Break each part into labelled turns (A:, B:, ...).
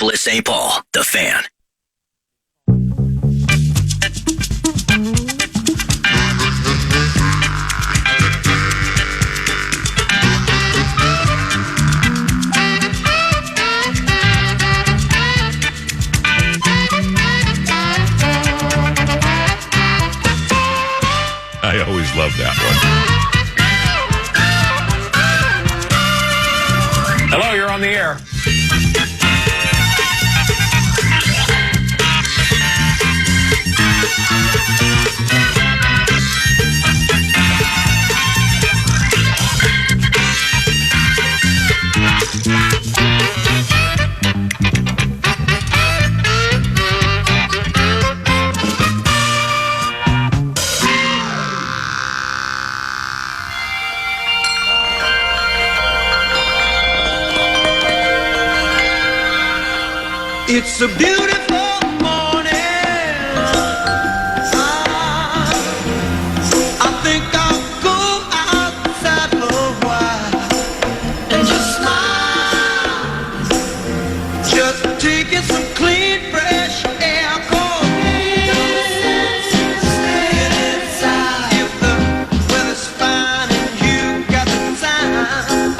A: Minneapolis, St. Paul, The Fan.
B: I always love that one.
C: Hello, you're on the air.
D: It's a beautiful morning. I think I'll go outside for a while and just smile. Just taking some clean, fresh air. Get inside. If the weather's fine and you got the time,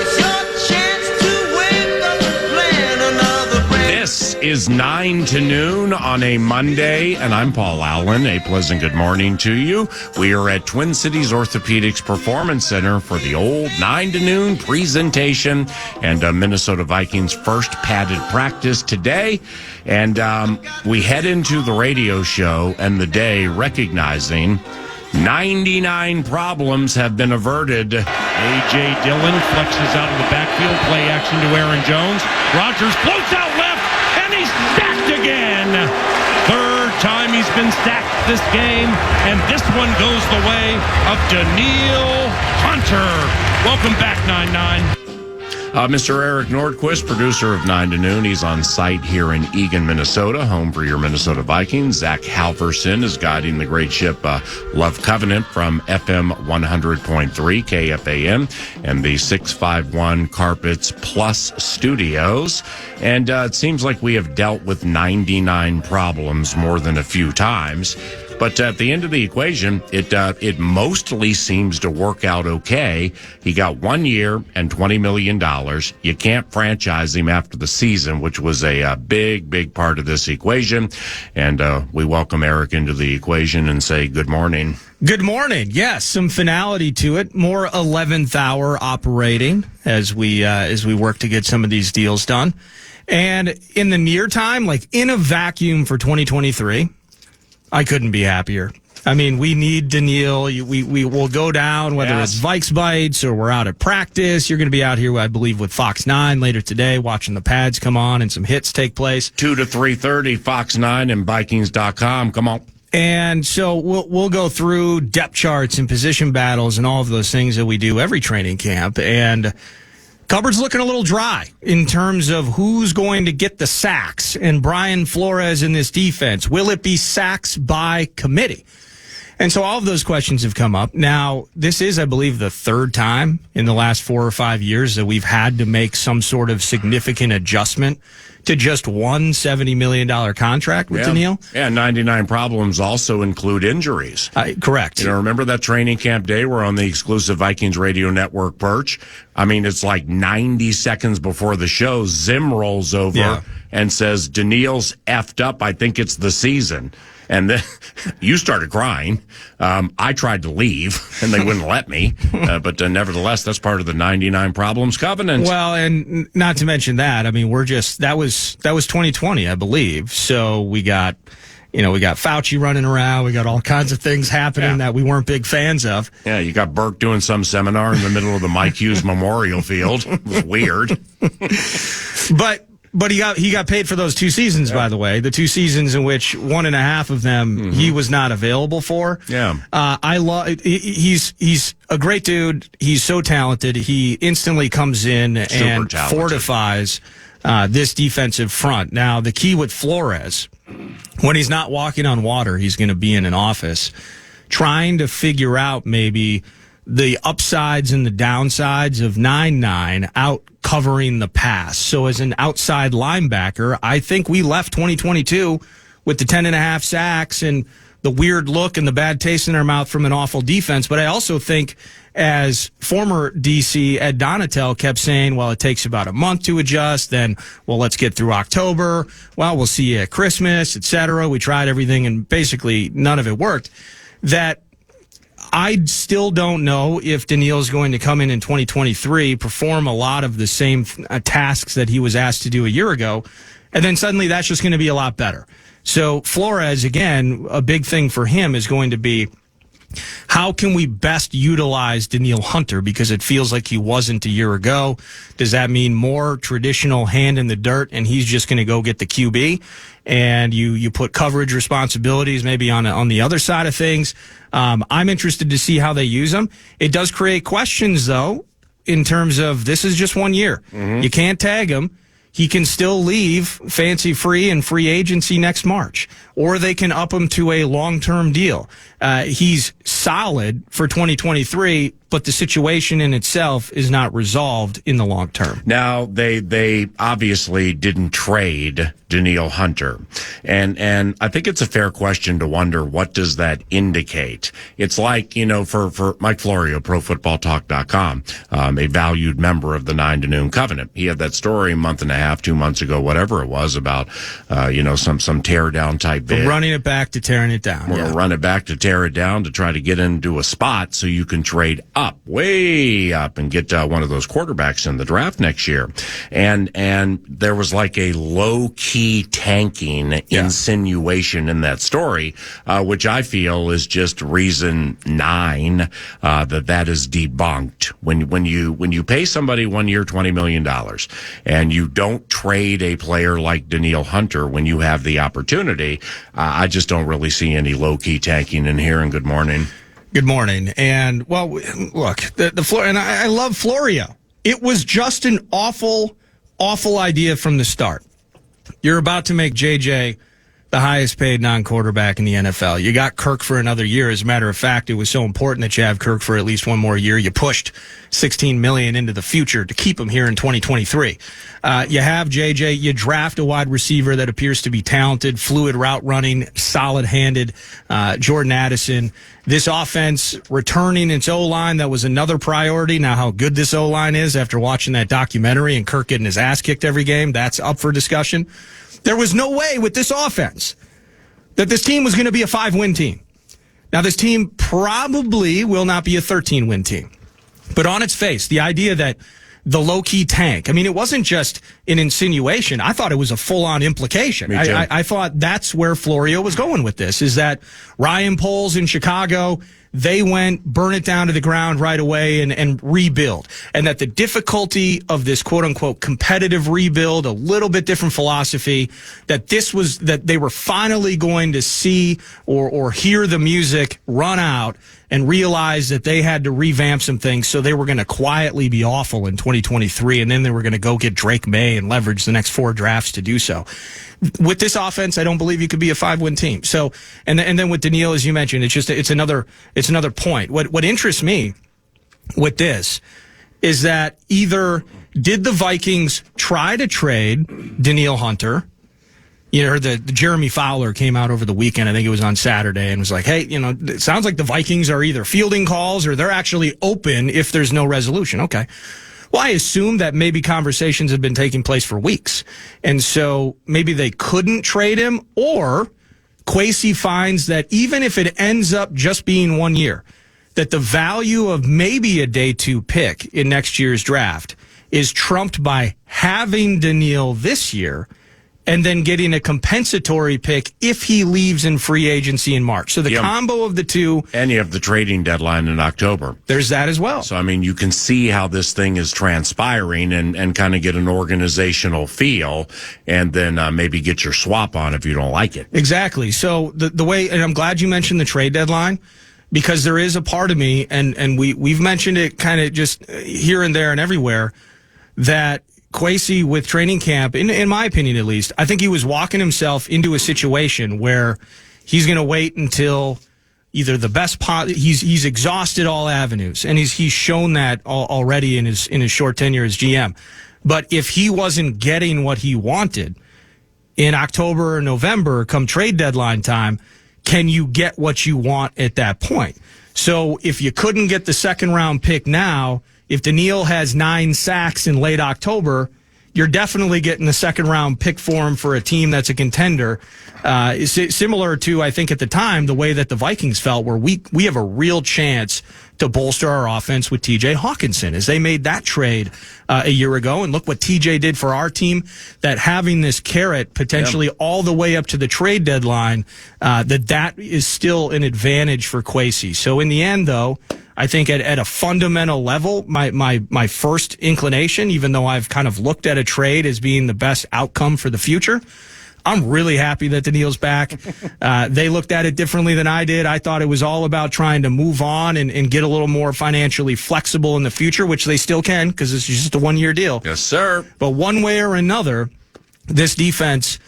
D: it's your chance to wake up and plan another brand.
B: This is 9 to noon on a Monday, and I'm Paul Allen. A pleasant good morning to you. We are at Twin Cities Orthopedics Performance Center for the old 9 to noon presentation and Minnesota Vikings' first padded practice today. And we head into the radio show and the day recognizing 99 problems have been averted.
E: A.J. Dillon flexes out of the backfield, play action to Aaron Jones. Rodgers floats out left, and he's sacked again. Third time he's been sacked this game, and this one goes the way of Daniil Hunter. Welcome back, 9-9.
B: Mr. Eric Nordquist, producer of 9 to Noon. He's on site here in Eagan, Minnesota, home for your Minnesota Vikings. Zach Halverson is guiding the great ship Love Covenant from FM 100.3 KFAN and the 651 Carpets Plus studios. And it seems like we have dealt with 99 problems more than a few times. But at the end of the equation, it mostly seems to work out okay. He got 1 year and $20 million. You can't franchise him after the season, which was a big part of this equation. And we welcome Eric into the equation and say good morning.
F: Good morning. Yes, some finality to it. More 11th hour operating as we work to get some of these deals done. And in the near time, like in a vacuum for 2023, I couldn't be happier. I mean, we need Daniil. We will go down, whether it's Vikes Bites or we're out at practice. You're going to be out here, I believe, with Fox 9 later today, watching the pads come on and some hits take place.
B: 2 to 3:30, Fox 9 and Vikings.com. Come on.
F: And so we'll go through depth charts and position battles and all of those things that we do every training camp. And cupboard's looking a little dry in terms of who's going to get the sacks and Brian Flores in this defense. Will it be sacks by committee? And so all of those questions have come up. Now, this is, I believe, the third time in the last 4 or 5 years that we've had to make some sort of significant adjustment to just one $70 million contract with Daniil.
B: Yeah, 99 problems also include injuries.
F: Correct.
B: You know, remember that training camp day we're on the exclusive Vikings Radio Network perch? I mean, it's like 90 seconds before the show, Zim rolls over and says, Daniil's effed up. I think it's the season. And then you started crying. I tried to leave, and they wouldn't let me. But nevertheless, that's part of the 99 Problems Covenant.
F: Well, and not to mention that, I mean, that was 2020, I believe. So we got Fauci running around. We got all kinds of things happening that we weren't big fans of.
B: Yeah, you got Burke doing some seminar in the middle of the Mike Hughes Memorial Field. It was weird.
F: But he got paid for those 2 seasons, by the way. The 2 seasons in which 1.5 of them he was not available for.
B: Yeah.
F: He's a great dude. He's so talented. He instantly comes in and fortifies this defensive front. Now, the key with Flores, when he's not walking on water, he's going to be in an office trying to figure out maybe the upsides and the downsides of 9-9 out covering the pass. So as an outside linebacker, I think we left 2022 with the 10.5 sacks and the weird look and the bad taste in our mouth from an awful defense. But I also think, as former DC Ed Donatel kept saying, well, it takes about a month to adjust. Then, well, let's get through October. Well, we'll see you at Christmas, etc. We tried everything and basically none of it worked. That I still don't know if Daniil's going to come in 2023, perform a lot of the same tasks that he was asked to do a year ago, and then suddenly that's just going to be a lot better. So Flores, again, a big thing for him is going to be, how can we best utilize Daniil Hunter? Because it feels like he wasn't a year ago. Does that mean more traditional hand in the dirt and he's just going to go get the QB? And you put coverage responsibilities maybe on the other side of things. I'm interested to see how they use him. It does create questions, though, in terms of this is just 1 year. You can't tag him. He can still leave fancy free and free agency next March, or they can up him to a long-term deal. He's solid for 2023, but the situation in itself is not resolved in the long term.
B: Now, they obviously didn't trade Daniil Hunter. And I think it's a fair question to wonder, what does that indicate? It's like, for Mike Florio, ProFootballTalk.com, a valued member of the 9 to Noon Covenant. He had that story a month and a half, 2 months ago, whatever it was, about, some tear down type bid.
F: Running it back to tearing it down.
B: We're going to run it back to tear it down to try to get into a spot so you can trade up, way up, and get one of those quarterbacks in the draft next year. And there was like a low-key tanking insinuation in that story, which I feel is just reason 9 that is debunked. When you pay somebody 1 year $20 million and you don't trade a player like Daniil Hunter when you have the opportunity, I just don't really see any low-key tanking in here. And good morning.
F: Good morning. And, well, look, and I love Florio. It was just an awful idea from the start. You're about to make JJ the highest paid non-quarterback in the NFL. You got Kirk for another year. As a matter of fact, it was so important that you have Kirk for at least one more year. You pushed $16 million into the future to keep him here in 2023. You have JJ. You draft a wide receiver that appears to be talented, fluid route running, solid-handed, Jordan Addison. This offense returning its O-line, that was another priority. Now, how good this O-line is after watching that documentary and Kirk getting his ass kicked every game, that's up for discussion. There was no way with this offense that this team was going to be a 5-win team. Now, this team probably will not be a 13-win team. But on its face, the idea that the low-key tank, I mean, it wasn't just an insinuation. I thought it was a full-on implication. I thought that's where Florio was going with this, is that Ryan Poles in Chicago, they went, burn it down to the ground right away and rebuild. And that the difficulty of this quote-unquote competitive rebuild, a little bit different philosophy, that they were finally going to see or hear the music run out and realize that they had to revamp some things, so they were going to quietly be awful in 2023, and then they were going to go get Drake May and leverage the next 4 drafts to do so. With this offense, I don't believe you could be a 5-win team. So, and then with Daniil, as you mentioned, it's another point. What interests me with this is that either did the Vikings try to trade Daniil Hunter? You heard the Jeremy Fowler came out over the weekend, I think it was on Saturday, and was like, hey, it sounds like the Vikings are either fielding calls or they're actually open if there's no resolution. Okay. Well, I assume that maybe conversations have been taking place for weeks. And so maybe they couldn't trade him, or Kwesi finds that even if it ends up just being 1 year, that the value of maybe a day 2 pick in next year's draft is trumped by having Daniil this year and then getting a compensatory pick if he leaves in free agency in March. So the combo of the two.
B: And you have the trading deadline in October.
F: There's that as well.
B: So, I mean, you can see how this thing is transpiring and kind of get an organizational feel, and then maybe get your swap on if you don't like it.
F: Exactly. So the way, and I'm glad you mentioned the trade deadline, because there is a part of me, and we've mentioned it kind of just here and there and everywhere, that Kwesi with training camp, in my opinion at least, I think he was walking himself into a situation where he's going to wait until either the best he's exhausted all avenues, and he's shown that already in his short tenure as GM. But if he wasn't getting what he wanted in October or November, come trade deadline time, can you get what you want at that point? So if you couldn't get the second round pick now, if Daniil has 9 sacks in late October, you're definitely getting the second round pick for him for a team that's a contender. Similar to, I think at the time, the way that the Vikings felt, where we have a real chance to bolster our offense with TJ Hawkinson, as they made that trade a year ago. And look what TJ did for our team, that having this carrot potentially all the way up to the trade deadline, that is still an advantage for Kwesi. So in the end, though, I think at a fundamental level, my first inclination, even though I've kind of looked at a trade as being the best outcome for the future, I'm really happy that Daniil's back. They looked at it differently than I did. I thought it was all about trying to move on and get a little more financially flexible in the future, which they still can, because it's just a one-year deal.
B: Yes, sir.
F: But one way or another, this defense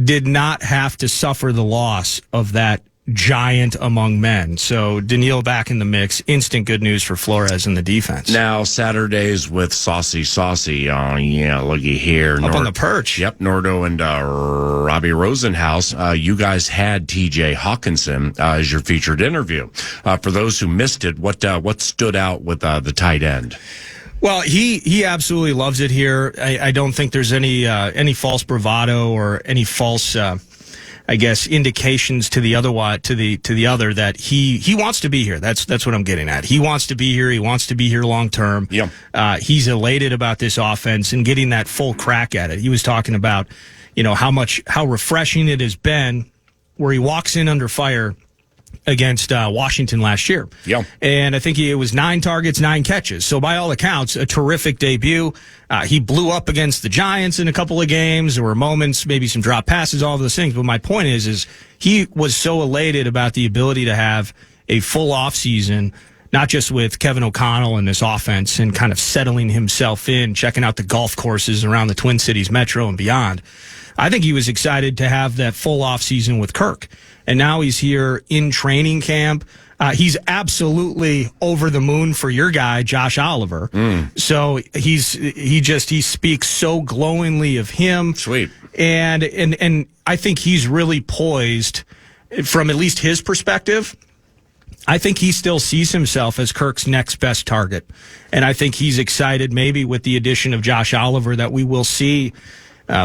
F: did not have to suffer the loss of that giant among men. So Daniil back in the mix. Instant good news for Flores in the defense.
B: Now, Saturdays with Saucy. Yeah, looky here.
F: Up on the perch.
B: Yep, Nordo and Robbie Rosenhaus. You guys had TJ Hawkinson as your featured interview. For those who missed it, what stood out with the tight end?
F: Well, he absolutely loves it here. I don't think there's any false bravado or any false I guess indications to the other that he wants to be here. That's what I'm getting at. He wants to be here. He wants to be here long term.
B: Yeah.
F: He's elated about this offense and getting that full crack at it. He was talking about, how refreshing it has been, where he walks in under fire against Washington last year.
B: Yeah.
F: And I think it was 9 targets, 9 catches. So by all accounts, a terrific debut. He blew up against the Giants in a couple of games. There were moments, maybe some drop passes, all of those things. But my point is he was so elated about the ability to have a full offseason, not just with Kevin O'Connell and this offense and kind of settling himself in, checking out the golf courses around the Twin Cities Metro and beyond. I think he was excited to have that full offseason with Kirk. And now he's here in training camp. He's absolutely over the moon for your guy, Josh Oliver. So he speaks so glowingly of him.
B: Sweet.
F: And I think he's really poised from at least his perspective. I think he still sees himself as Kirk's next best target. And I think he's excited maybe with the addition of Josh Oliver that we will see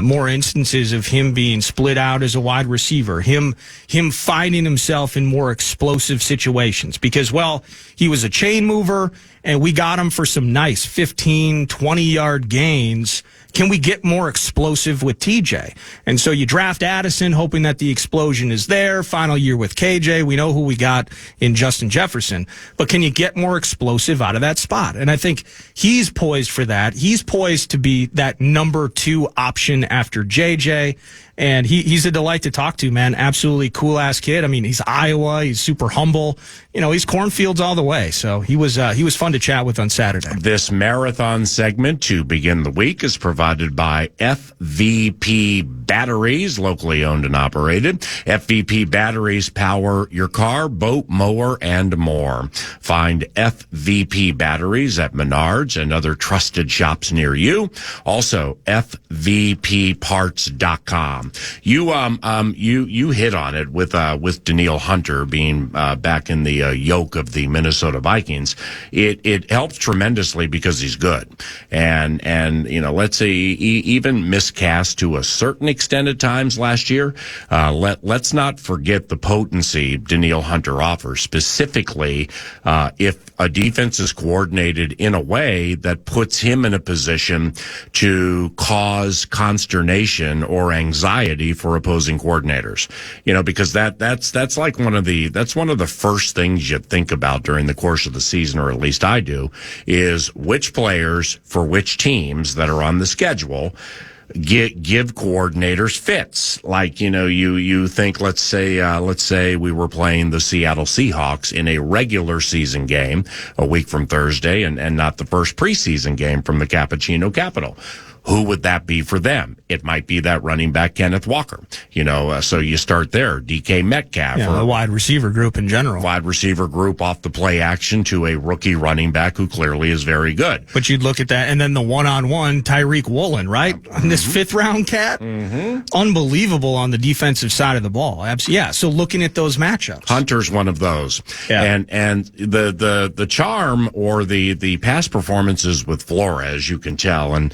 F: more instances of him being split out as a wide receiver, him finding himself in more explosive situations because, well, he was a chain mover and we got him for some nice 15, 20-yard gains. Can we get more explosive with TJ? And so you draft Addison hoping that the explosion is there. Final year with KJ. We know who we got in Justin Jefferson. But can you get more explosive out of that spot? And I think he's poised for that. He's poised to be that number 2 option after JJ. And he's a delight to talk to, man. Absolutely cool-ass kid. I mean, he's Iowa. He's super humble. He's cornfields all the way. So he was fun to chat with on Saturday.
B: This marathon segment to begin the week is provided by FVP Batteries, locally owned and operated. FVP Batteries power your car, boat, mower, and more. Find FVP Batteries at Menards and other trusted shops near you. Also, FVPparts.com. You hit on it with Daniil Hunter being back in the yoke of the Minnesota Vikings. It helps tremendously because he's good, and let's say even miscast to a certain extent at times last year. Let's not forget the potency Daniil Hunter offers, specifically if a defense is coordinated in a way that puts him in a position to cause consternation or anxiety for opposing coordinators. Because that's like one of the first things you think about during the course of the season, or at least I do, is which players for which teams that are on the schedule give coordinators fits. Like, you think, let's say we were playing the Seattle Seahawks in a regular season game a week from Thursday and not the first preseason game from the Cappuccino Capital. Who would that be for them? It might be that running back Kenneth Walker. So you start there. DK Metcalf.
F: Yeah, the wide receiver group in general.
B: Wide receiver group off the play action to a rookie running back who clearly is very good.
F: But you'd look at that, and then the one-on-one Tyreek Woolen, right? This fifth-round cat? Unbelievable on the defensive side of the ball. Yeah, so looking at those matchups.
B: Hunter's one of those.
F: Yeah.
B: And the charm or the past performances with Flores, you can tell. And,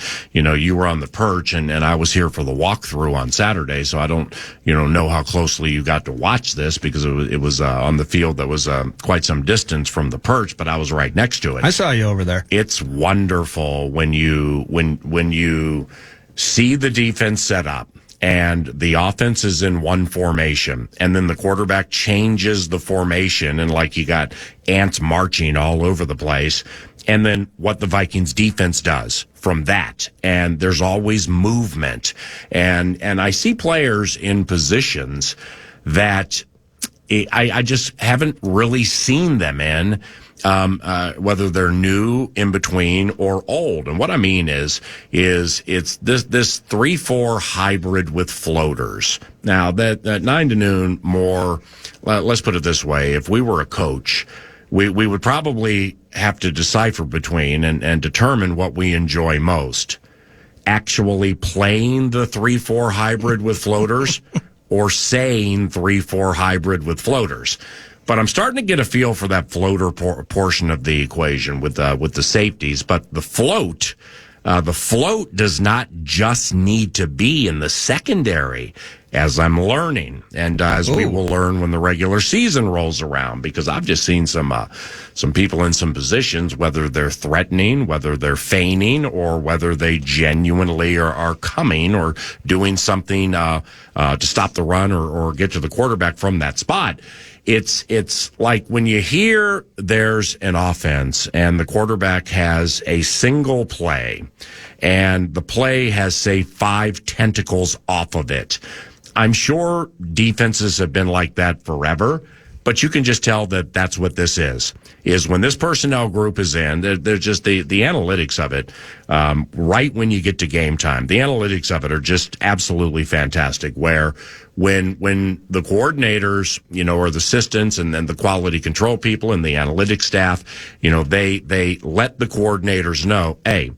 B: you were on the perch, and I was here for the walkthrough on Saturday, so I don't, know how closely you got to watch this because it was on the field that was quite some distance from the perch, but I was right next to it.
F: I saw you over there.
B: It's wonderful when you see the defense set up and the offense is in one formation, and then the quarterback changes the formation, and like you got ants marching all over the place, and then what the Vikings defense does from that. And there's always movement. And I see players in positions that I just haven't really seen them in, whether they're new, in between, or old. And what I mean is it's this 3-4 hybrid with floaters. Now that 9 to noon more, let's put it this way. If we were a coach, we would probably have to decipher between and determine what we enjoy most. Actually playing the 3-4 hybrid with floaters or saying 3-4 hybrid with floaters. But I'm starting to get a feel for that floater portion of the equation with the safeties. But the float does not just need to be in the secondary, as I'm learning, and as we will learn when the regular season rolls around, because I've just seen some people in some positions, whether they're threatening, whether they're feigning, or whether they genuinely are coming or doing something to stop the run or get to the quarterback from that spot. It's like when you hear there's an offense and the quarterback has a single play and the play has, say, 5 tentacles off of it. I'm sure defenses have been like that forever, but you can just tell that that's what this is when this personnel group is in, they're just the analytics of it, right when you get to game time, the analytics of it are just absolutely fantastic, where when the coordinators, or the assistants and then the quality control people and the analytics staff, they let the coordinators know, hey,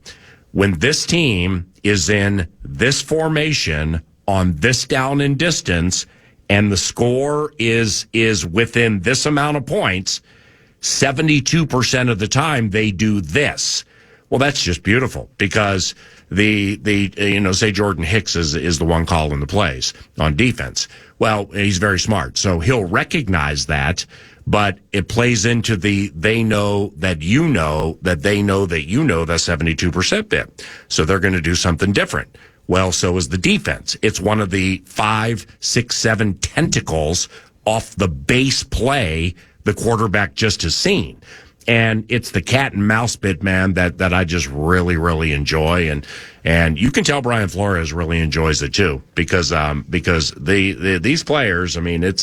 B: when this team is in this formation on this down and distance and the score is within this amount of points, 72% of the time they do this. Well, that's just beautiful, because say Jordan Hicks is the one calling the plays on defense. Well, he's very smart, so he'll recognize that, but it plays into they know that you know that they know that you know that 72% bit. So they're going to do something different. Well, so is the defense. It's one of the 5, 6, 7 tentacles off the base play the quarterback just has seen. And it's the cat and mouse bit, man, that I just really, really enjoy. And you can tell Brian Flores really enjoys it too, because these players, I mean,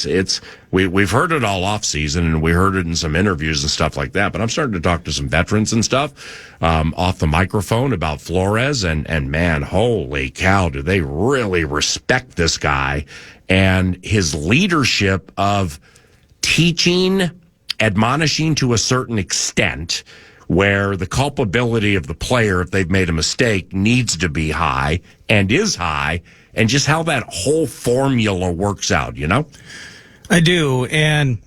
B: we've heard it all off season, and we heard it in some interviews and stuff like that, but I'm starting to talk to some veterans and stuff, off the microphone about Flores, and man, holy cow, do they really respect this guy and his leadership of teaching, admonishing to a certain extent, where the culpability of the player, if they've made a mistake, needs to be high and is high, and just how that whole formula works out,
F: I do. And,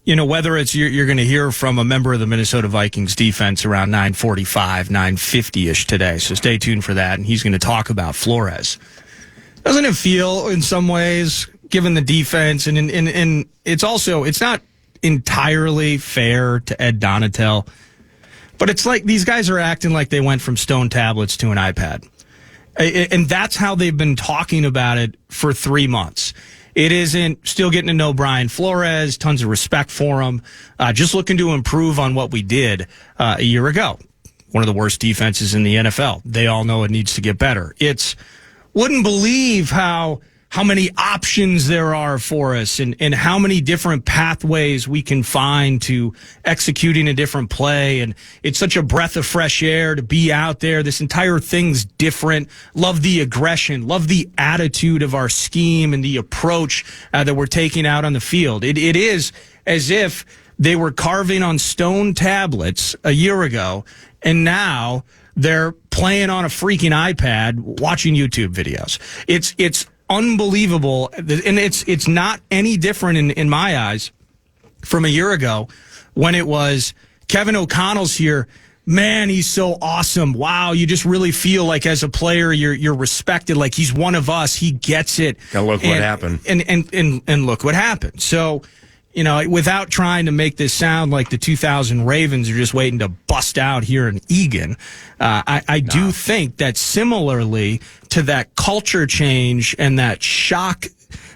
F: whether it's you're going to hear from a member of the Minnesota Vikings defense around 9:45, 9:50-ish today, so stay tuned for that, and he's going to talk about Flores. Doesn't it feel, in some ways, given the defense, and it's not entirely fair to Ed Donatel, but it's like these guys are acting like they went from stone tablets to an iPad. And that's how they've been talking about it for 3 months. It isn't still getting to know Brian Flores, tons of respect for him, just looking to improve on what we did a year ago. One of the worst defenses in the NFL. They all know it needs to get better. Wouldn't believe how how many options there are for us and how many different pathways we can find to executing a different play. And it's such a breath of fresh air to be out there. This entire thing's different. Love the aggression, love the attitude of our scheme and the approach that we're taking out on the field. It is as if they were carving on stone tablets a year ago, and now they're playing on a freaking iPad watching YouTube videos. It's unbelievable, and it's not any different in my eyes from a year ago when it was Kevin O'Connell's here. Man, he's so awesome. Wow, you just really feel like as a player you're respected, like he's one of us. He gets it.
B: And look what happened.
F: And look what happened. So, you know, without trying to make this sound like the 2000 Ravens are just waiting to bust out here in Eagan, I do think that similarly to that culture change and that shock,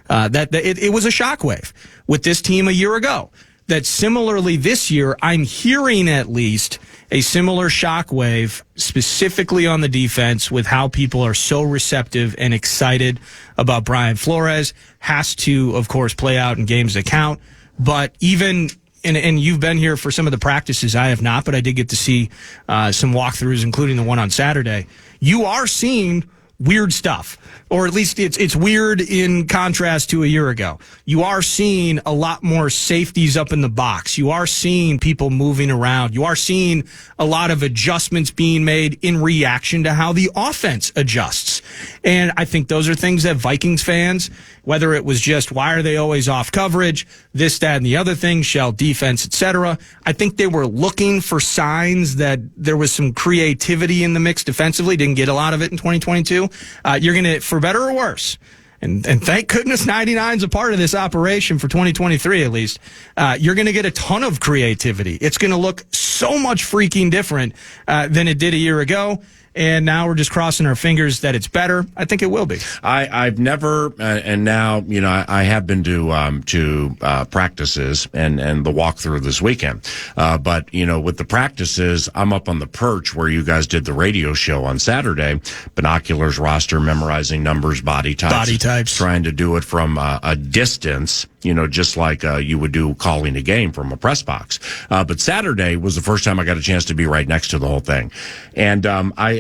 F: that it was a shockwave with this team a year ago, that similarly this year, I'm hearing at least a similar shockwave specifically on the defense with how people are so receptive and excited about Brian Flores. Has to, of course, play out in games that count. But even, and you've been here for some of the practices, I have not, but I did get to see some walkthroughs, including the one on Saturday. You are seeing weird stuff, or at least it's weird in contrast to a year ago. You are seeing a lot more safeties up in the box. You are seeing people moving around. You are seeing a lot of adjustments being made in reaction to how the offense adjusts. And I think those are things that Vikings fans, whether it was just why are they always off coverage, this, that, and the other thing, shell defense, etc. I think they were looking for signs that there was some creativity in the mix defensively. Didn't get a lot of it in 2022. You're going to, for better or worse, and thank goodness 99 is a part of this operation for 2023 at least, you're going to get a ton of creativity. It's going to look so much freaking different than it did a year ago. And now we're just crossing our fingers that it's better. I think it will be.
B: I've never, and now, you know, I have been to practices and the walkthrough this weekend. But, you know, with the practices, I'm up on the perch where you guys did the radio show on Saturday. Binoculars, roster, memorizing numbers, body types. Trying to do it from a distance, you know, just like you would do calling a game from a press box. But Saturday was the first time I got a chance to be right next to the whole thing. And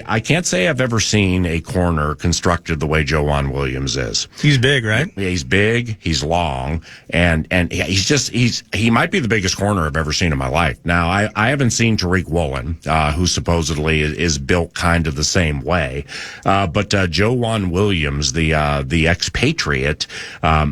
B: I can't say I've ever seen a corner constructed the way Joejuan Williams is.
F: He's big, right?
B: He's big, he's long, and he might be the biggest corner I've ever seen in my life. Now, I haven't seen Tariq Woolen, who supposedly is built kind of the same way. But Joejuan Williams, the expatriate,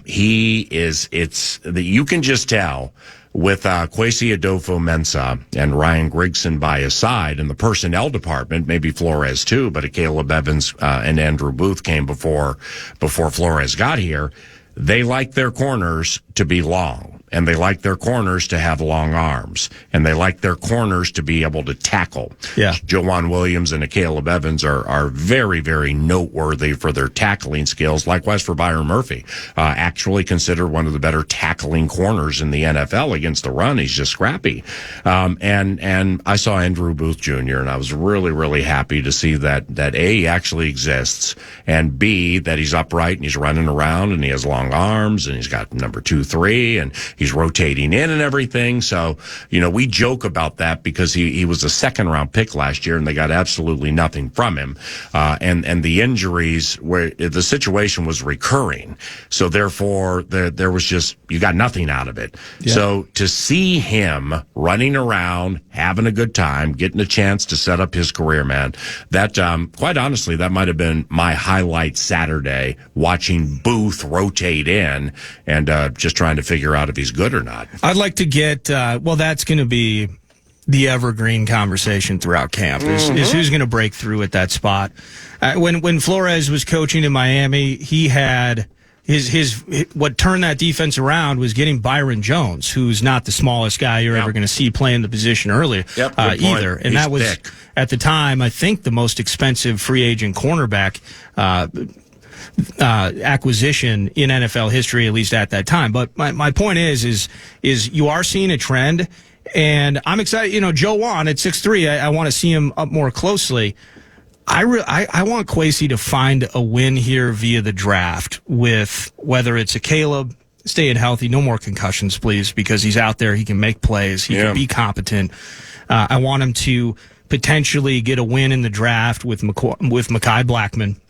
B: you can just tell with Kwesi Adolfo-Mensah and Ryan Grigson by his side in the personnel department, maybe Flores too, but Caleb Evans and Andrew Booth came before Flores got here. They like their corners to be long. And they like their corners to have long arms. And they like their corners to be able to tackle.
F: Yeah.
B: Joejuan Williams and Caleb Evans are very, very noteworthy for their tackling skills. Likewise for Byron Murphy. Actually considered one of the better tackling corners in the NFL against the run. He's just scrappy. And I saw Andrew Booth Jr. and I was really, really happy to see that A, he actually exists, and B, that he's upright and he's running around and he has long arms and he's got number 2-3 and he's rotating in and everything. So, you know, we joke about that because he was a second-round pick last year, and they got absolutely nothing from him. And the injuries, where the situation was recurring. So, therefore, there was just, you got nothing out of it. Yeah. So, to see him running around, having a good time, getting a chance to set up his career, man, that, quite honestly, that might have been my highlight Saturday, watching Booth rotate in and just trying to figure out if he's good or not.
F: I'd like to get, that's going to be the evergreen conversation throughout camp is who's going to break through at that spot. When Flores was coaching in Miami, he had his what turned that defense around was getting Byron Jones, who's not the smallest guy you're ever going to see playing the position earlier either. And that was thick. At the time, I think, the most expensive free agent cornerback acquisition in NFL history, at least at that time. But my point is you are seeing a trend, and I'm excited. You know, Joejuan at 6'3", I want to see him up more closely. I want Kwesi to find a win here via the draft with whether it's a Caleb staying healthy, no more concussions, please, because he's out there, he can make plays, he can be competent. I want him to potentially get a win in the draft with Mekhi Blackman,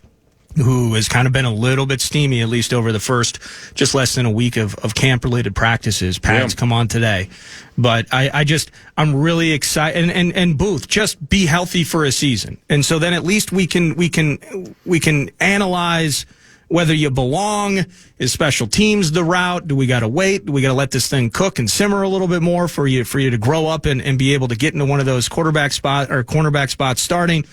F: who has kind of been a little bit steamy, at least over the first just less than a week of camp-related practices. Pads come on today. But I'm really excited. And Booth, just be healthy for a season. And so then at least we can analyze whether you belong. Is special teams the route? Do we got to wait? Do we got to let this thing cook and simmer a little bit more for you to grow up and be able to get into one of those quarterback spot or cornerback spots starting?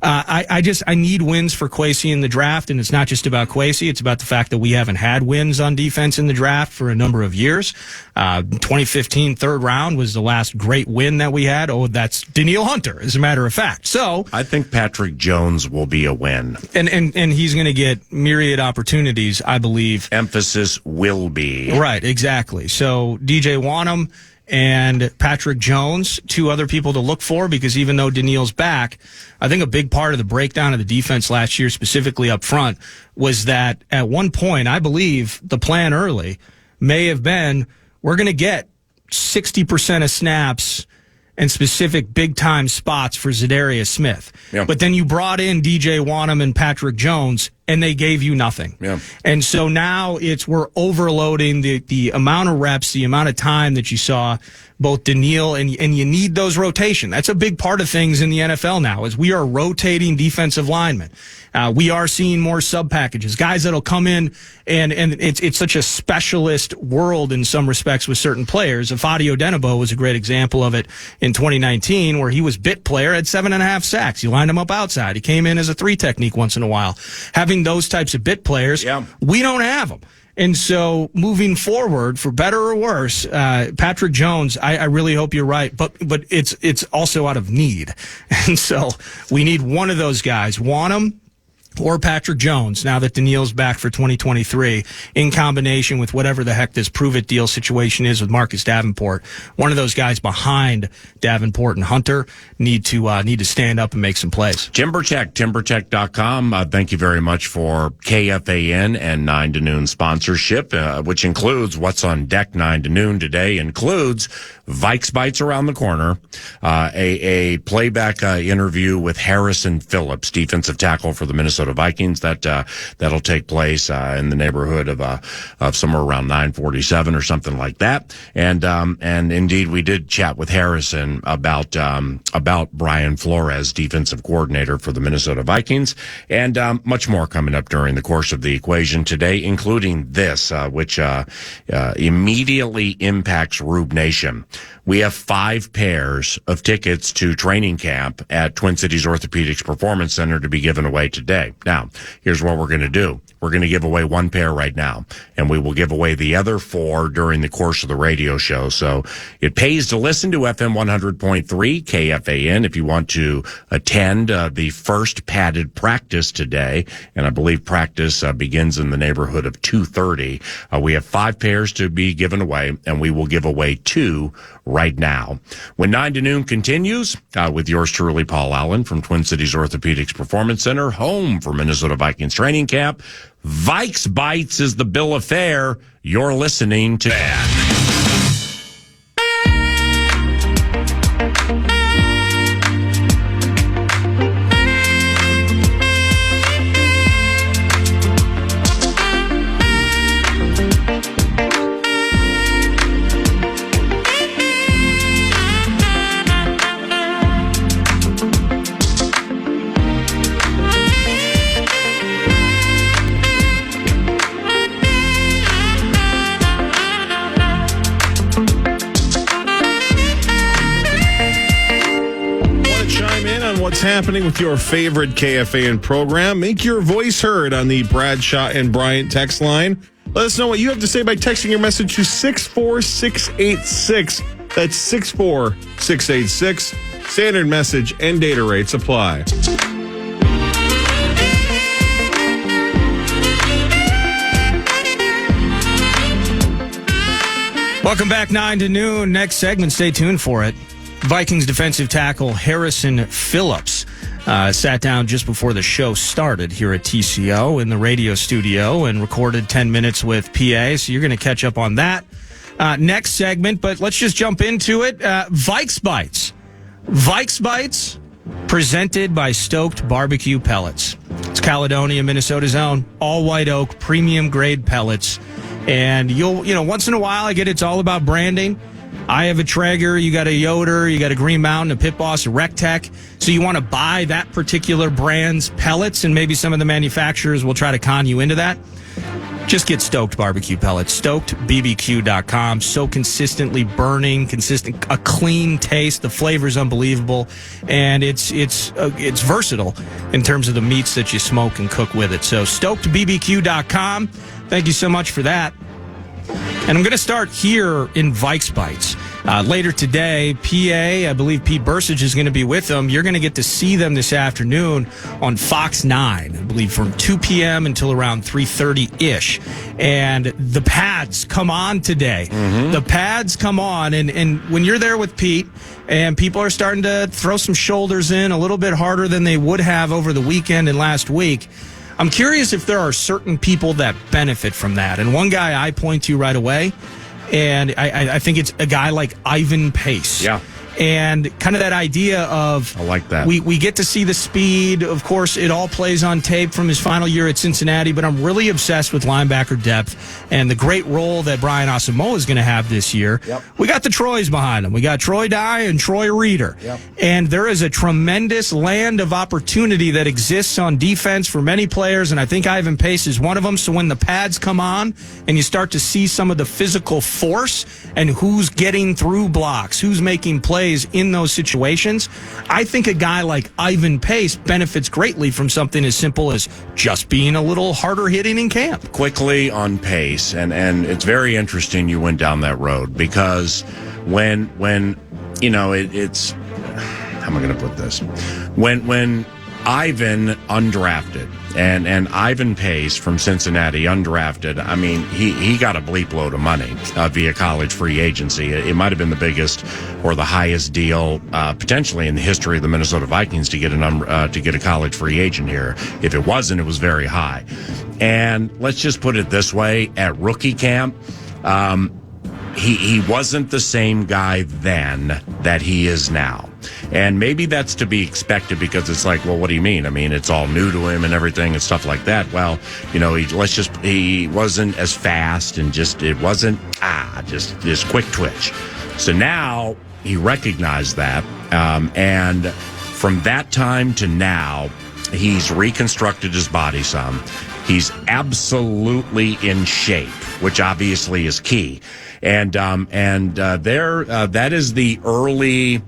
F: I need wins for Kwesi in the draft, and it's not just about Kwesi. It's about the fact that we haven't had wins on defense in the draft for a number of years. 2015 third round was the last great win that we had. Oh, that's Daniil Hunter, as a matter of fact. So
B: I think Patrick Jones will be a win.
F: And he's going to get myriad opportunities, I believe.
B: Emphasis will be.
F: Right, exactly. So DJ Wanham and Patrick Jones, two other people to look for, because even though Daniil's back, I think a big part of the breakdown of the defense last year, specifically up front, was that at one point, I believe the plan early may have been, we're going to get 60% of snaps and specific big-time spots for Zadarius Smith.
B: Yeah.
F: But then you brought in DJ Wanham and Patrick Jones, and they gave you nothing.
B: Yeah.
F: And so now we're overloading the amount of reps, the amount of time that you saw both Daniil, and you need those rotation. That's a big part of things in the NFL now, is we are rotating defensive linemen. We are seeing more sub packages, guys that'll come in, and it's such a specialist world in some respects with certain players. Afadio Denebo was a great example of it in 2019, where he was bit player, had 7.5 sacks. You lined him up outside. He came in as a 3 technique once in a while. Having those types of bit players, we don't have them. And so moving forward, for better or worse, Patrick Jones, I really hope you're right, but it's also out of need. And so we need one of those guys, Wanham or Patrick Jones, now that Daniil's back for 2023, in combination with whatever the heck this prove-it deal situation is with Marcus Davenport. One of those guys behind Davenport and Hunter need to stand up and make some plays.
B: Timbercheck, timbercheck.com. Thank you very much for KFAN and 9 to Noon sponsorship, which includes what's on deck 9 to Noon today, includes Vikes Bites around the corner, a playback interview with Harrison Phillips, defensive tackle for the Minnesota Vikings. That'll take place in the neighborhood of somewhere around 9:47 or something like that. And indeed, we did chat with Harrison about Brian Flores, defensive coordinator for the Minnesota Vikings, and much more coming up during the course of the equation today, including this, which immediately impacts Rube Nation. We have 5 pairs of tickets to training camp at Twin Cities Orthopedics Performance Center to be given away today. Now, here's what we're going to do. We're going to give away 1 pair right now, and we will give away the other 4 during the course of the radio show. So it pays to listen to FM 100.3 KFAN if you want to attend the first padded practice today, and I believe practice begins in the neighborhood of 2:30. We have 5 pairs to be given away, and we will give away 2 right now. When 9 to Noon continues, with yours truly, Paul Allen from Twin Cities Orthopedics Performance Center, home for Minnesota Vikings Training Camp. Vikes Bites is the bill of fare. You're listening to
A: happening with your favorite KFAN program. Make your voice heard on the Bradshaw and Bryant text line. Let us know what you have to say by texting your message to 64686. That's 64686. Standard message and data rates apply.
F: Welcome back, 9 to Noon. Next segment, stay tuned for it. Vikings defensive tackle Harrison Phillips Sat down just before the show started here at TCO in the radio studio and recorded 10 minutes with PA, so you're going to catch up on that next segment, but let's just jump into it. Vikes Bites. Vikes Bites presented by Stoked Barbecue Pellets. It's Caledonia, Minnesota's own all white oak premium grade pellets. And once in a while I get it's all about branding. I have a Traeger, you got a Yoder, you got a Green Mountain, a Pit Boss, a Rectech. So you want to buy that particular brand's pellets, and maybe some of the manufacturers will try to con you into that. Just get Stoked Barbecue Pellets. StokedBBQ.com. So consistently burning, a clean taste. The flavor is unbelievable, and it's versatile in terms of the meats that you smoke and cook with it. So StokedBBQ.com. Thank you so much for that. And I'm going to start here in Vikes Bites. Later today, PA, I believe Pete Bursage is going to be with them. You're going to get to see them this afternoon on Fox 9, I believe from 2 p.m. until around 3:30-ish. And the pads come on today. Mm-hmm. The pads come on. And when you're there with Pete and people are starting to throw some shoulders in a little bit harder than they would have over the weekend and last week, I'm curious if there are certain people that benefit from that. And one guy I point to right away, and I think it's a guy like Ivan Pace.
B: Yeah.
F: And kind of that idea of...
B: I like that.
F: We get to see the speed. Of course, it all plays on tape from his final year at Cincinnati, but I'm really obsessed with linebacker depth and the great role that Brian Asamoah is going to have this year.
B: Yep.
F: We got the Troys behind him. We got Troy Dye and Troy Reeder.
B: Yep.
F: And there is a tremendous land of opportunity that exists on defense for many players, and I think Ivan Pace is one of them. So when the pads come on and you start to see some of the physical force and who's getting through blocks, who's making plays in those situations, I think a guy like Ivan Pace benefits greatly from something as simple as just being a little harder hitting in camp.
B: Quickly on Pace, and it's very interesting you went down that road, because when it's how am I going to put this? When Ivan undrafted and Ivan Pace from Cincinnati undrafted, I mean, he got a bleep load of money via college free agency. It might have been the biggest or the highest deal potentially in the history of the Minnesota Vikings to get a college free agent here. If it wasn't, it was very high. And let's just put it this way: at rookie camp, he wasn't the same guy then that he is now. And maybe that's to be expected, because it's like, well, what do you mean? I mean, it's all new to him and everything and stuff like that. Well, he wasn't as fast, and it wasn't just quick twitch. So now he recognized that. And from that time to now, he's reconstructed his body some. He's absolutely in shape, which obviously is key. And that is the early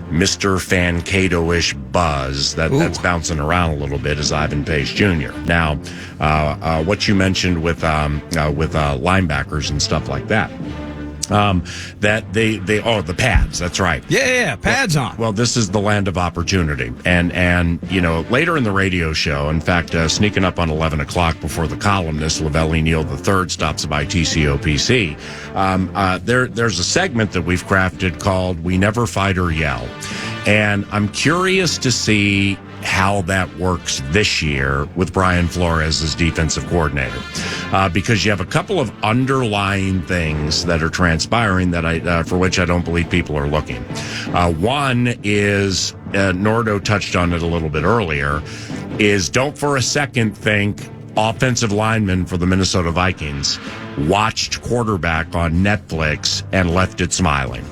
B: Mr. Fancato-ish buzz that's bouncing around a little bit, is Ivan Pace Jr. Now, what you mentioned with linebackers and stuff like that. That the pads, that's right.
F: Yeah, pads on.
B: Well, this is the land of opportunity. And later in the radio show, in fact, sneaking up on 11 o'clock before the columnist, Lavelli Neal III, stops by TCO PC, there's a segment that we've crafted called We Never Fight or Yell. And I'm curious to see how that works this year with Brian Flores as defensive coordinator, because you have a couple of underlying things that are transpiring that for which I don't believe people are looking. One is, Nordo touched on it a little bit earlier, is don't for a second think offensive lineman for the Minnesota Vikings watched quarterback on Netflix and left it smiling.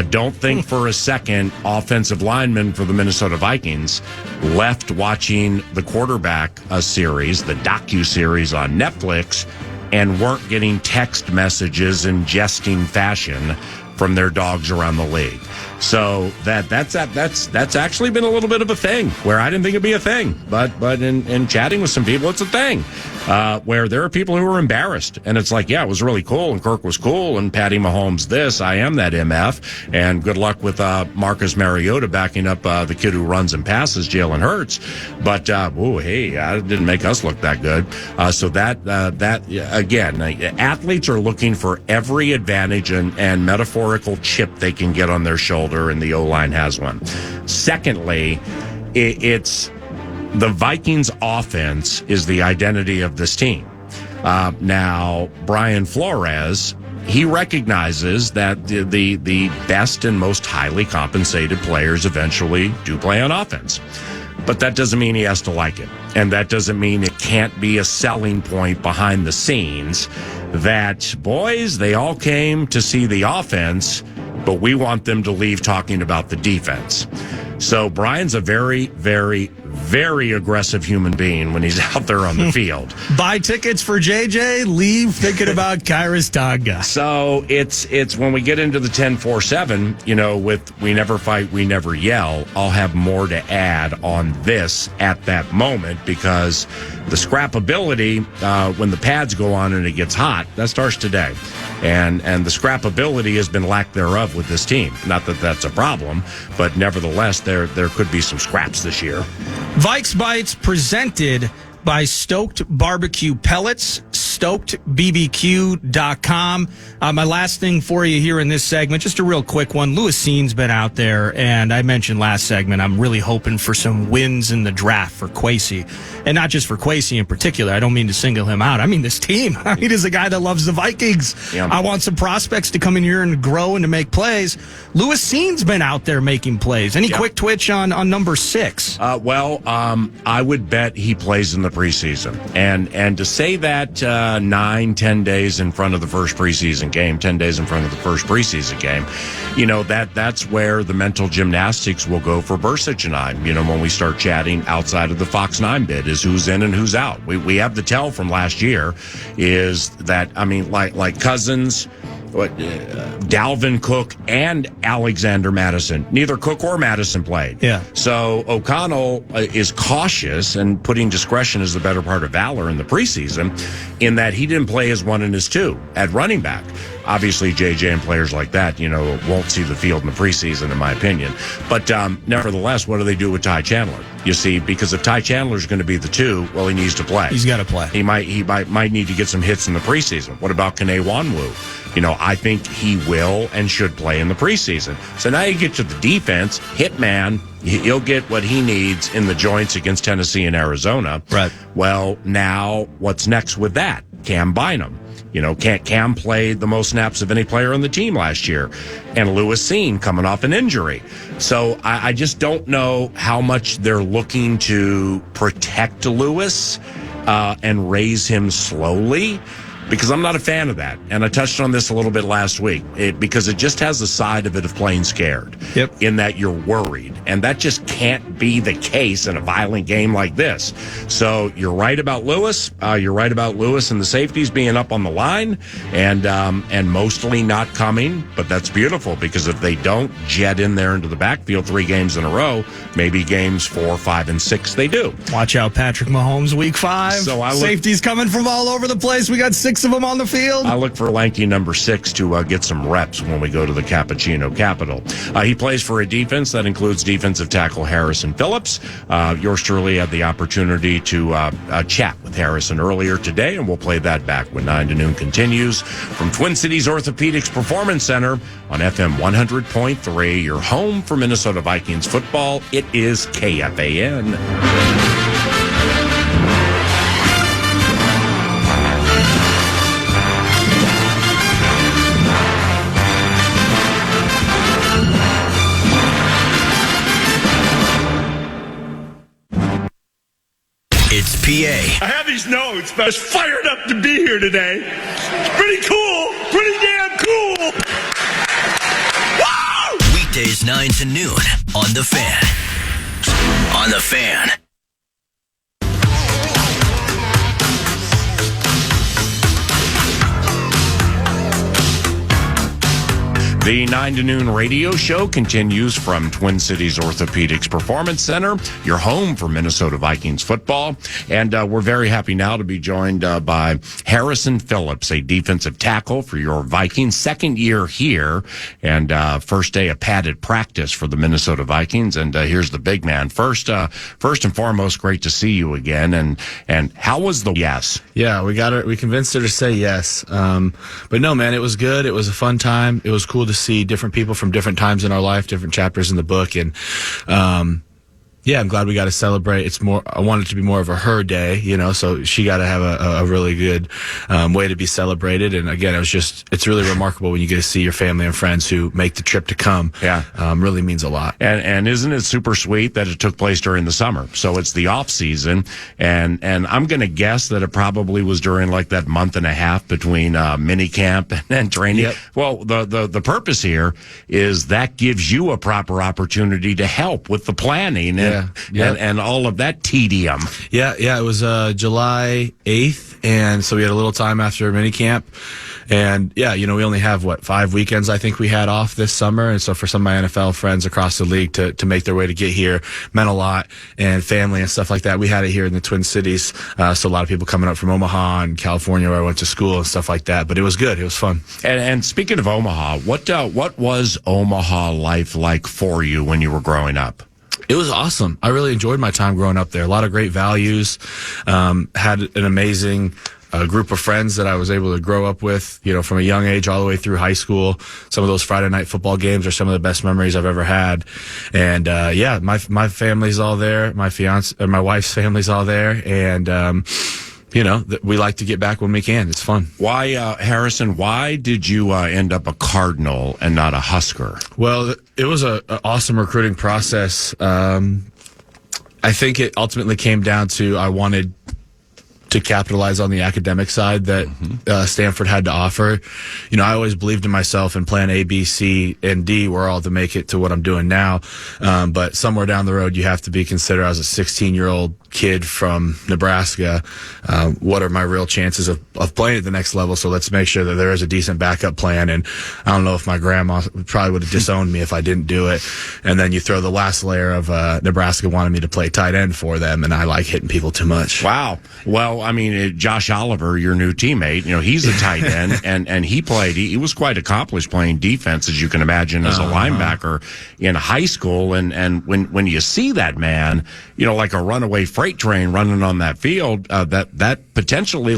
B: Don't think for a second offensive linemen for the Minnesota Vikings left watching the quarterback series, the docu-series on Netflix, and weren't getting text messages in jesting fashion from their dogs around the league. So that's actually been a little bit of a thing where I didn't think it'd be a thing, but in chatting with some people, it's a thing. where there are people who are embarrassed. And it's like, yeah, it was really cool, and Kirk was cool, and Patty Mahomes this. I am that MF. And good luck with Marcus Mariota backing up the kid who runs and passes, Jalen Hurts. But, it didn't make us look that good. So that again, athletes are looking for every advantage and metaphorical chip they can get on their shoulder, and the O-line has one. Secondly, it's the Vikings offense is the identity of this team. Now, Brian Flores, he recognizes that the best and most highly compensated players eventually do play on offense. But that doesn't mean he has to like it. And that doesn't mean it can't be a selling point behind the scenes that, boys, they all came to see the offense, but we want them to leave talking about the defense. So Brian's a very, very, very aggressive human being when he's out there on the field.
F: Buy tickets for JJ, leave thinking about Kairos Tonga.
B: So it's when we get into the 10-4-7, with we never fight, we never yell, I'll have more to add on this at that moment, because the scrappability, when the pads go on and it gets hot, that starts today. And the scrappability has been lack thereof with this team. Not that that's a problem, but nevertheless, there could be some scraps this year.
F: Vikes Bites presented by Stoked Barbecue Pellets, stokedbbq.com. My last thing for you here in this segment, just a real quick one. Lewis Seen's been out there, and I mentioned last segment, I'm really hoping for some wins in the draft for Kwesi. And not just for Kwesi in particular. I don't mean to single him out. I mean this team. I mean, he's a guy that loves the Vikings. Yeah. I want some prospects to come in here and grow and to make plays. Lewis Seen's been out there making plays. Any quick twitch on number 6?
B: I would bet he plays in the preseason. And to say that 9-10 days in front of the first preseason game, 10 days in front of the first preseason game, that's where the mental gymnastics will go for Bursich and I, when we start chatting outside of the Fox 9 bid, is who's in and who's out. We have the tell from last year is that, like Cousins, Dalvin Cook and Alexander Madison. Neither Cook or Madison played.
F: Yeah.
B: So O'Connell is cautious and putting discretion as the better part of valor in the preseason, in that he didn't play his 1 and his 2 at running back. Obviously, JJ and players like that, won't see the field in the preseason, in my opinion. But nevertheless, what do they do with Ty Chandler? You see, because if Ty Chandler's going to be the 2, well, he needs to play.
F: He's got to play.
B: He might need to get some hits in the preseason. What about Kene Nwanwu? I think he will and should play in the preseason. So now you get to the defense, Hitman, he'll get what he needs in the joints against Tennessee and Arizona.
F: Right.
B: Well, now what's next with that? Cam Bynum. Cam played the most snaps of any player on the team last year, and Lewis Seen coming off an injury. So I just don't know how much they're looking to protect Lewis and raise him slowly, because I'm not a fan of that. And I touched on this a little bit last week, because it just has the side of it of playing scared.
F: Yep.
B: In that you're worried. And that just can't be the case in a violent game like this. So you're right about Lewis. You're right about Lewis and the safeties being up on the line and mostly not coming. But that's beautiful, because if they don't jet in there into the backfield 3 games in a row, maybe games 4, 5, and 6 they do.
F: Watch out, Patrick Mahomes, week 5. Safeties coming from all over the place. We got 6 of them on the field.
B: I look for lanky number 6 to get some reps when we go to the Cappuccino Capital. He plays for a defense that includes defensive tackle Harrison Phillips. Yours truly had the opportunity to chat with Harrison earlier today, and we'll play that back when 9 to noon continues from Twin Cities Orthopedics Performance Center on FM 100.3, your home for Minnesota Vikings football. It is KFAN.
C: It's PA.
G: I have these notes, but I was fired up to be here today. It's pretty cool. Pretty damn cool. Woo!
C: Weekdays 9 to noon on The Fan. On The Fan.
B: The 9 to noon radio show continues from Twin Cities Orthopedics Performance Center, your home for Minnesota Vikings football. And we're very happy now to be joined by Harrison Phillips, a defensive tackle for your Vikings. Second year here and first day of padded practice for the Minnesota Vikings. And here's the big man. First and foremost, great to see you again. And how was the yes?
H: Yeah, we got her. We convinced her to say yes. But no, man, it was good. It was a fun time. It was cool to see different people from different times in our life, different chapters in the book. And, yeah, I'm glad we got to celebrate. I want it to be more of a her day, so she got to have a really good, way to be celebrated. And again, it's really remarkable when you get to see your family and friends who make the trip to come.
B: Yeah.
H: Really means a lot.
B: And isn't it super sweet that it took place during the summer? So it's the off season. And I'm going to guess that it probably was during like that month and a half between, mini camp and training.
H: Yep.
B: Well, the purpose here is that gives you a proper opportunity to help with the planning and all of that tedium.
H: Yeah, it was July 8th, and so we had a little time after minicamp. And yeah, we only have 5 weekends I think we had off this summer, and so for some of my NFL friends across the league to make their way to get here meant a lot, and family and stuff like that. We had it here in the Twin Cities, so a lot of people coming up from Omaha and California where I went to school and stuff like that. But it was good. It was fun.
B: And speaking of Omaha, what was Omaha life like for you when you were growing up?
H: It was awesome. I really enjoyed my time growing up there. A lot of great values. Had an amazing group of friends that I was able to grow up with, from a young age all the way through high school. Some of those Friday night football games are some of the best memories I've ever had. And yeah, my family's all there. My wife's family's all there. And we like to get back when we can. It's fun.
B: Why, Harrison, why did you end up a Cardinal and not a Husker?
H: Well, it was an awesome recruiting process. I think it ultimately came down to I wanted to capitalize on the academic side that Stanford had to offer. I always believed in myself, and plan A, B, C, and D were all to make it to what I'm doing now. But somewhere down the road, you have to be considered as a 16-year-old kid from Nebraska. What are my real chances of playing at the next level? So let's make sure that there is a decent backup plan. And I don't know if my grandma probably would have disowned me if I didn't do it. And then you throw the last layer of Nebraska wanted me to play tight end for them, and I like hitting people too much.
B: Wow. Well, I mean, Josh Oliver, your new teammate, he's a tight end, and he was quite accomplished playing defense, as you can imagine, as a linebacker in high school. And when you see that man, like a runaway freight train running on that field, that potentially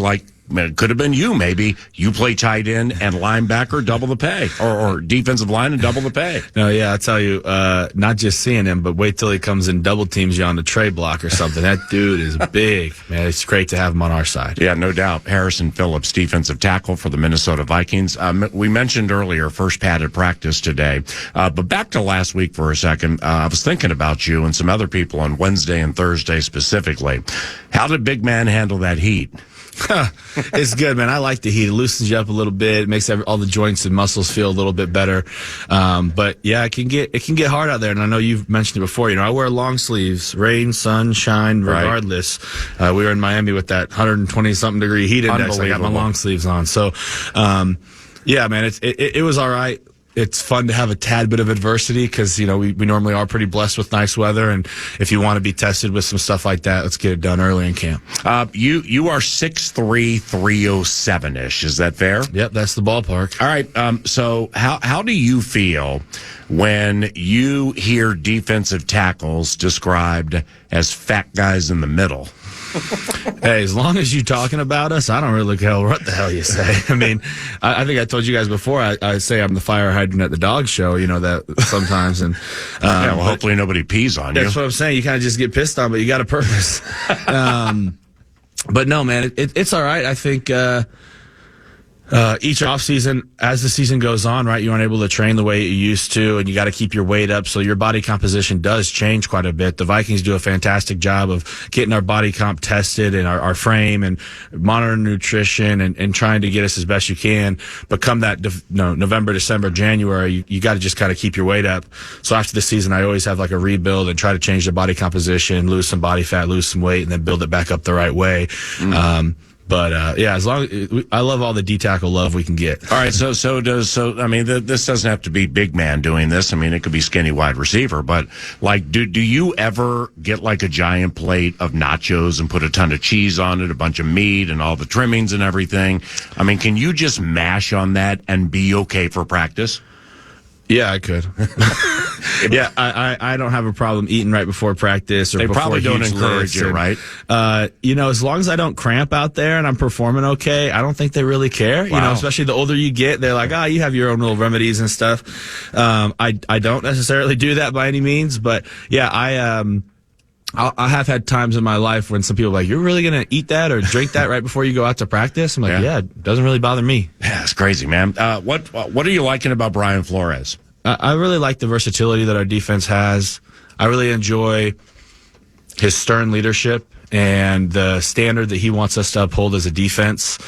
B: it could have been you. Maybe you play tight end and linebacker, double the pay, or defensive line and double the pay.
H: No, yeah, I'll tell you, not just seeing him, but wait till he comes and double teams you on the trade block or something. That dude is big, man. It's great to have him on our side.
B: Yeah, no doubt. Harrison Phillips, defensive tackle for the Minnesota Vikings. We mentioned earlier, first padded practice today. But back to last week for a second. I was thinking about you and some other people on Wednesday and Thursday specifically. How did Big Man handle that heat?
H: It's good, man. I like the heat. It loosens you up a little bit. It makes all the joints and muscles feel a little bit better. But yeah, it can get hard out there. And I know you've mentioned it before. I wear long sleeves, rain, sun, shine, regardless. We were in Miami with that 120 something degree heat index. I got my long sleeves on. So, yeah, man, it was all right. It's fun to have a tad bit of adversity because, we normally are pretty blessed with nice weather. And if you want to be tested with some stuff like that, let's get it done early in camp.
B: You are 6'3", 307-ish. Is that fair?
H: Yep, that's the ballpark.
B: All right. So how do you feel when you hear defensive tackles described as fat guys in the middle?
H: Hey, as long as you're talking about us, I don't really care what the hell you say. I mean, I think I told you guys before, I say I'm the fire hydrant at the dog show, that sometimes. And
B: yeah, well, hopefully nobody pees on you.
H: That's what I'm saying. You kind of just get pissed on, but you got a purpose. But no, man, it's all right. I think each off season, as the season goes on, right, you aren't able to train the way you used to, and you got to keep your weight up. So your body composition does change quite a bit. The Vikings do a fantastic job of getting our body comp tested and our frame and monitoring nutrition and trying to get us as best you can. But come that November, December, January, you got to just kind of keep your weight up. So after the season, I always have like a rebuild and try to change the body composition, lose some body fat, lose some weight, and then build it back up the right way. But yeah, as long I love all the D tackle love we can get.
B: All right, so I mean, this doesn't have to be big man doing this. I mean, it could be skinny wide receiver. But like, do you ever get like a giant plate of nachos and put a ton of cheese on it, a bunch of meat, and all the trimmings and everything? I mean, can you just mash on that and be okay for practice?
H: Yeah, I could. Yeah, I don't have a problem eating right before practice. Or
B: they
H: before
B: probably don't encourage it, right?
H: As long as I don't cramp out there and I'm performing okay, I don't think they really care.
B: Wow.
H: You know, especially the older you get, they're like, you have your own little remedies and stuff. I don't necessarily do that by any means, but yeah, I have had times in my life when some people are like, you're really going to eat that or drink that right before you go out to practice? I'm like, yeah, it doesn't really bother me.
B: Yeah, it's crazy, man. What are you liking about Brian Flores?
H: I really like the versatility that our defense has. I really enjoy his stern leadership and the standard that he wants us to uphold as a defense.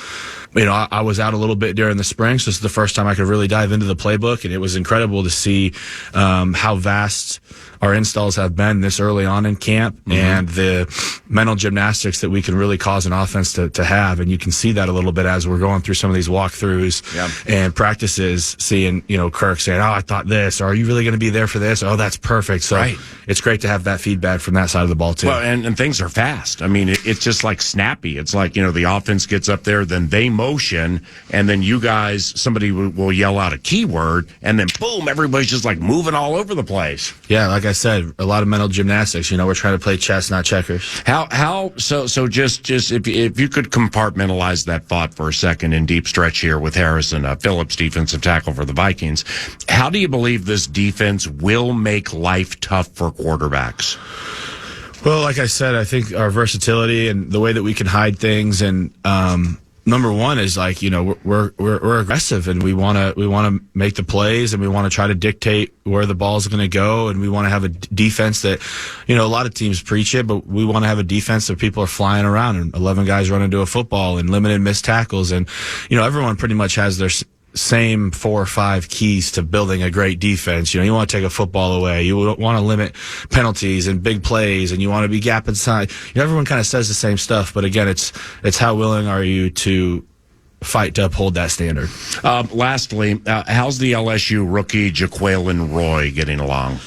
H: You know, I was out a little bit during the spring, so this is the first time I could really dive into the playbook, and it was incredible to see how vast our installs have been this early on in camp, and the mental gymnastics that we can really cause an offense to have. And you can see that a little bit as we're going through some of these walkthroughs and practices, seeing, Kirk saying, I thought this, or are you really going to be there for this? Oh, that's perfect. So it's great to have that feedback from that side of the ball, too.
B: Well, and things are fast. I mean, it's just like snappy. It's like, the offense gets up there, then they motion, and then you guys, somebody will yell out a keyword, and then boom, everybody's just like moving all over the place.
H: Yeah, like I said, a lot of mental gymnastics. We're trying to play chess, not checkers.
B: So just if you could compartmentalize that thought for a second in deep stretch here with Harrison, Phillips, defensive tackle for the Vikings, how do you believe this defense will make life tough for quarterbacks?
H: Well, like I said, I think our versatility and the way that we can hide things, and number one is like, we're aggressive, and we want to make the plays, and we want to try to dictate where the ball's going to go, and we want to have a defense that, a lot of teams preach it, but we want to have a defense that people are flying around and 11 guys running to a football and limited missed tackles, and everyone pretty much has their same 4 or 5 keys to building a great defense. You want to take a football away. You want to limit penalties and big plays, and you want to be gap inside. Everyone kind of says the same stuff, but again, it's how willing are you to fight to uphold that standard.
B: Lastly, how's the LSU rookie Jaquelin Roy getting along?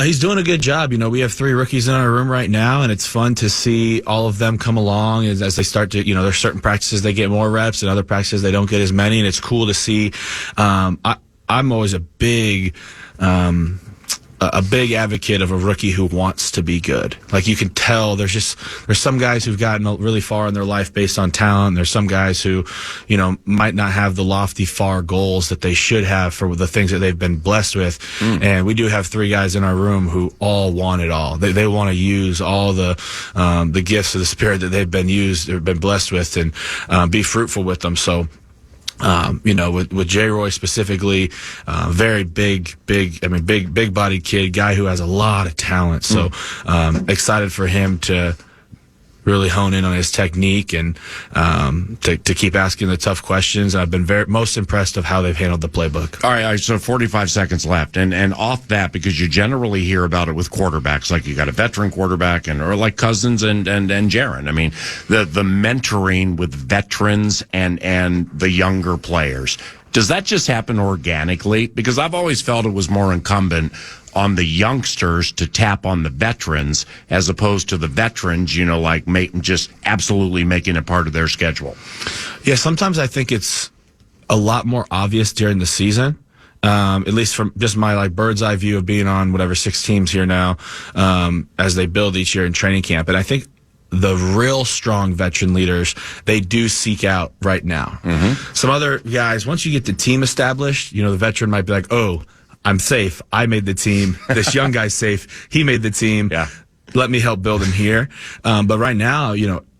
H: He's doing a good job. We have 3 rookies in our room right now, and it's fun to see all of them come along as they start to, there's certain practices they get more reps, and other practices they don't get as many, and it's cool to see. I'm always a big advocate of a rookie who wants to be good. Like, you can tell there's some guys who've gotten really far in their life based on talent. There's some guys who, might not have the lofty, far goals that they should have for the things that they've been blessed with. And we do have 3 guys in our room who all want it all. They want to use all the gifts of the Spirit that they've been blessed with, and be fruitful with them. So, with J. Roy specifically, very big bodied kid, guy who has a lot of talent. So, excited for him to really hone in on his technique and to keep asking the tough questions. I've been most impressed of how they've handled the playbook.
B: All right, so 45 seconds left, and off that, because you generally hear about it with quarterbacks, like you got a veteran quarterback or like Cousins and Jaron. I mean, the mentoring with veterans and the younger players. Does that just happen organically? Because I've always felt it was more incumbent on the youngsters to tap on the veterans as opposed to the veterans, just absolutely making it part of their schedule.
H: Yeah, sometimes I think it's a lot more obvious during the season. At least from just my bird's eye view of being on 6 teams here now, as they build each year in training camp. And I think the real strong veteran leaders, they do seek out right now. Some other guys, once you get the team established, the veteran might be like, oh, I'm safe. I made the team. This young guy's safe. He made the team.
B: Yeah.
H: Let me help build him here. But right now,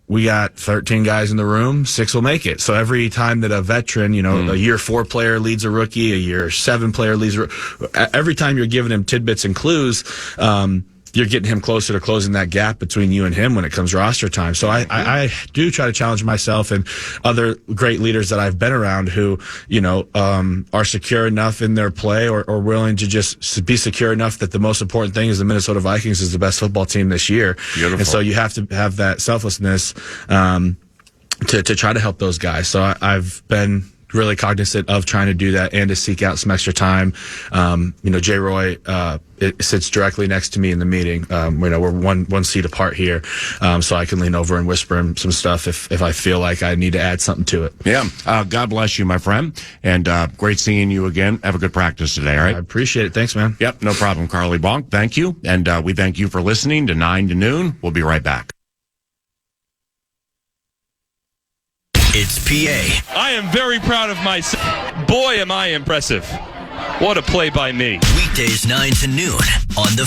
H: we got 13 guys in the room. 6 will make it. So every time that a veteran, a year 4 player leads a rookie, a year 7 player leads every time you're giving him tidbits and clues, you're getting him closer to closing that gap between you and him when it comes roster time. So I do try to challenge myself and other great leaders that I've been around who, are secure enough in their play or willing to just be secure enough that the most important thing is the Minnesota Vikings is the best football team this year.
B: Beautiful.
H: And so you have to have that selflessness, to try to help those guys. So I've been really cognizant of trying to do that and to seek out some extra time. J. Roy it sits directly next to me in the meeting. We're one seat apart here, so I can lean over and whisper him some stuff if I feel like I need to add something to it.
B: Yeah. God bless you, my friend. And great seeing you again. Have a good practice today, all right?
H: I appreciate it. Thanks, man.
B: Yep, no problem, Carly Bonk. Thank you. And we thank you for listening to 9 to Noon. We'll be right back.
C: It's PA.
I: I am very proud of myself. Boy, am I impressive. What a play by me.
C: Weekdays 9 to noon on The